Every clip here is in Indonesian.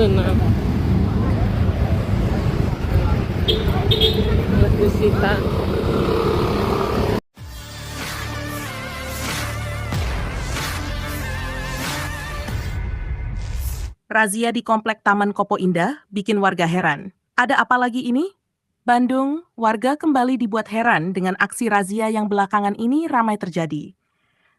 beunang. Geus disita. Razia di Komplek Taman Kopo Indah bikin warga heran. Ada apa lagi ini? Bandung, warga kembali dibuat heran dengan aksi razia yang belakangan ini ramai terjadi.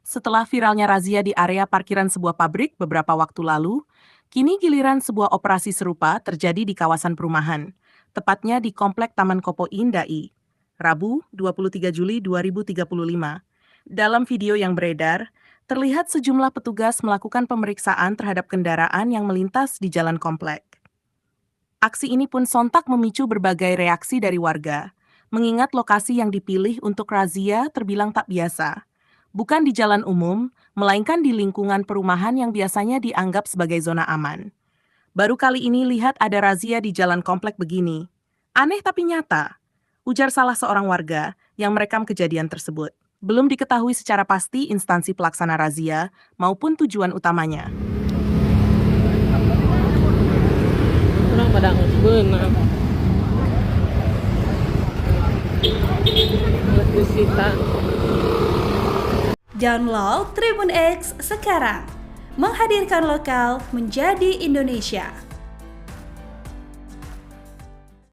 Setelah viralnya razia di area parkiran sebuah pabrik beberapa waktu lalu, kini giliran sebuah operasi serupa terjadi di kawasan perumahan, tepatnya di Komplek Taman Kopo Indah I, Rabu 23 Juli 2035. Dalam video yang beredar, terlihat sejumlah petugas melakukan pemeriksaan terhadap kendaraan yang melintas di jalan komplek. Aksi ini pun sontak memicu berbagai reaksi dari warga, mengingat lokasi yang dipilih untuk razia terbilang tak biasa. Bukan di jalan umum, melainkan di lingkungan perumahan yang biasanya dianggap sebagai zona aman. Baru kali ini lihat ada razia di jalan komplek begini. Aneh tapi nyata, ujar salah seorang warga yang merekam kejadian tersebut. Belum diketahui secara pasti instansi pelaksana razia maupun tujuan utamanya. Urang pada geus beunang. Geus disita. Download Tribun X sekarang, menghadirkan lokal menjadi Indonesia.